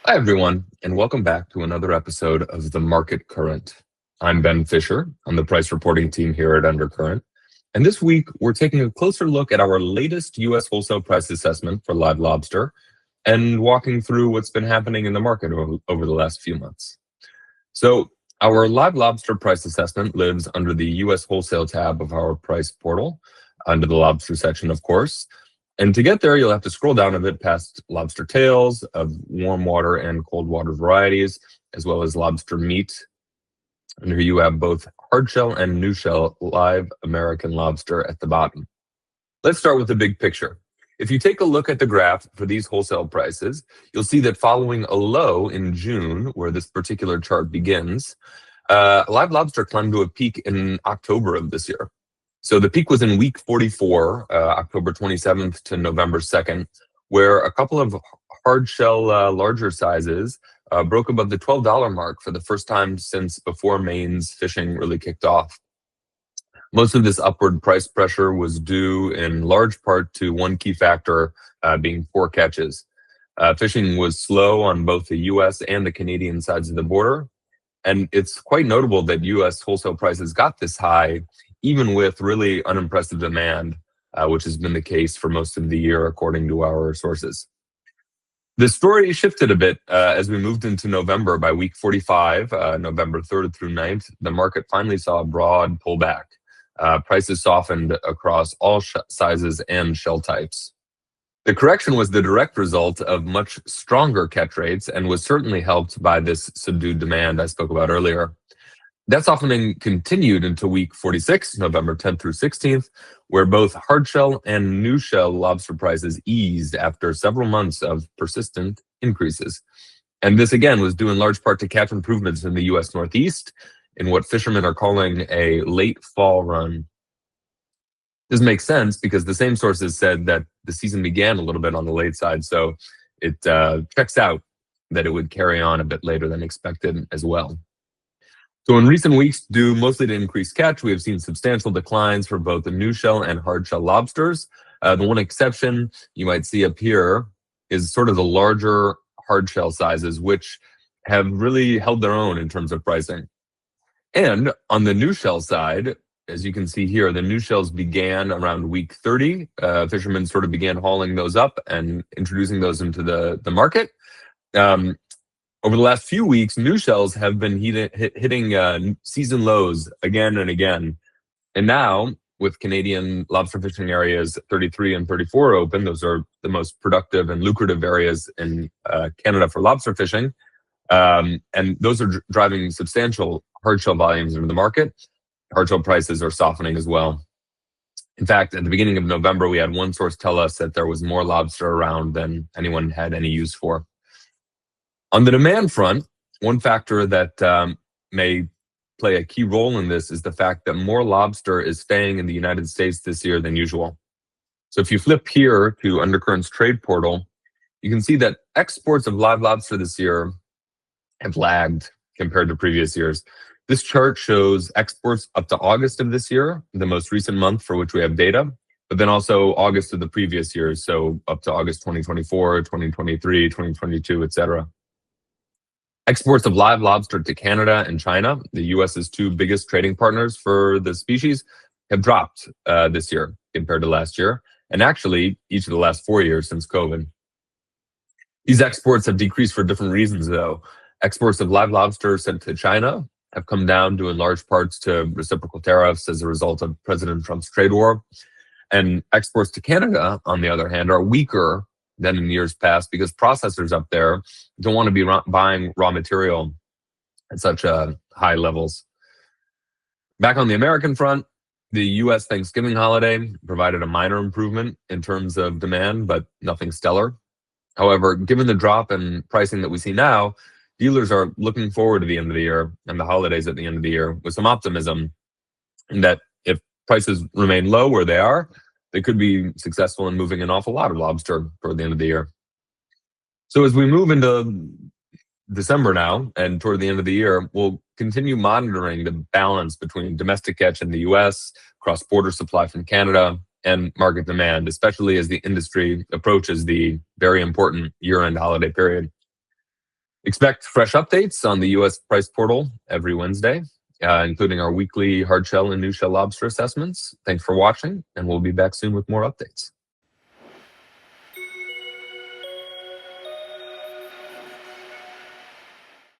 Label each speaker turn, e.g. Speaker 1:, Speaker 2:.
Speaker 1: Hi, everyone, and welcome back to another episode of The Market Current. I'm Ben Fisher on the price reporting team here at Undercurrent. And this week, we're taking a closer look at our latest U.S. wholesale price assessment for live lobster and walking through what's been happening in the market over the last few months. So, our live lobster price assessment lives under the U.S. wholesale tab of our price portal, under the lobster section, of course. And to get there, you'll have to scroll down a bit past lobster tails of warm water and cold water varieties, as well as lobster meat. And here you have both hard shell and new shell live American lobster at the bottom. Let's start with the big picture. If you take a look at the graph for these wholesale prices, you'll see that following a low in June, where this particular chart begins, live lobster climbed to a peak in October of this year. So the peak was in week 44, October 27th to November 2nd, where a couple of hard shell larger sizes broke above the $12 mark for the first time since before Maine's fishing really kicked off. Most of this upward price pressure was due in large part to one key factor being poor catches. Fishing was slow on both the US and the Canadian sides of the border, and it's quite notable that US wholesale prices got this high even with really unimpressive demand, which has been the case for most of the year, according to our sources. The story shifted a bit as we moved into November. By week 45, November 3rd through 9th, the market finally saw a broad pullback. Prices softened across all sizes and shell types. The correction was the direct result of much stronger catch rates and was certainly helped by this subdued demand I spoke about earlier. That softening continued into week 46, November 10th through 16th, where both hard shell and new shell lobster prices eased after several months of persistent increases. And this again was due in large part to catch improvements in the US Northeast in what fishermen are calling a late fall run. This makes sense because the same sources said that the season began a little bit on the late side, so it checks out that it would carry on a bit later than expected as well. So in recent weeks, due mostly to increased catch, we have seen substantial declines for both the new shell and hard shell lobsters. The one exception you might see up here is sort of the larger hard shell sizes, which have really held their own in terms of pricing. And on the new shell side, as you can see here, the new shells began around week 30. Fishermen sort of began hauling those up and introducing those into the market. Over the last few weeks, new shells have been hitting season lows again and again. And now, with Canadian lobster fishing areas 33 and 34 open, those are the most productive and lucrative areas in Canada for lobster fishing. And those are driving substantial hard shell volumes into the market. Hard shell prices are softening as well. In fact, at the beginning of November, we had one source tell us that there was more lobster around than anyone had any use for. On the demand front, one factor that may play a key role in this is the fact that more lobster is staying in the United States this year than usual. So if you flip here to Undercurrent's trade portal, you can see that exports of live lobster this year have lagged compared to previous years. This chart shows exports up to August of this year, the most recent month for which we have data, but then also August of the previous years, so up to August 2024, 2023, 2022, etc. Exports of live lobster to Canada and China, the US's two biggest trading partners for the species, have dropped this year compared to last year, and actually each of the last 4 years since COVID. These exports have decreased for different reasons, though. Exports of live lobster sent to China have come down due in large parts to reciprocal tariffs as a result of President Trump's trade war. And exports to Canada, on the other hand, are weaker than in years past because processors up there don't want to be buying raw material at such high levels. Back on the American front, the US Thanksgiving holiday provided a minor improvement in terms of demand, but nothing stellar. However, given the drop in pricing that we see now, dealers are looking forward to the end of the year and the holidays at the end of the year with some optimism in that if prices remain low where they are, they could be successful in moving an awful lot of lobster toward the end of the year. So as we move into December now and toward the end of the year, we'll continue monitoring the balance between domestic catch in the US, cross-border supply from Canada, and market demand, especially as the industry approaches the very important year-end holiday period. Expect fresh updates on the U.S. price portal every Wednesday, including our weekly hard shell and new shell lobster assessments. Thanks for watching, and we'll be back soon with more updates.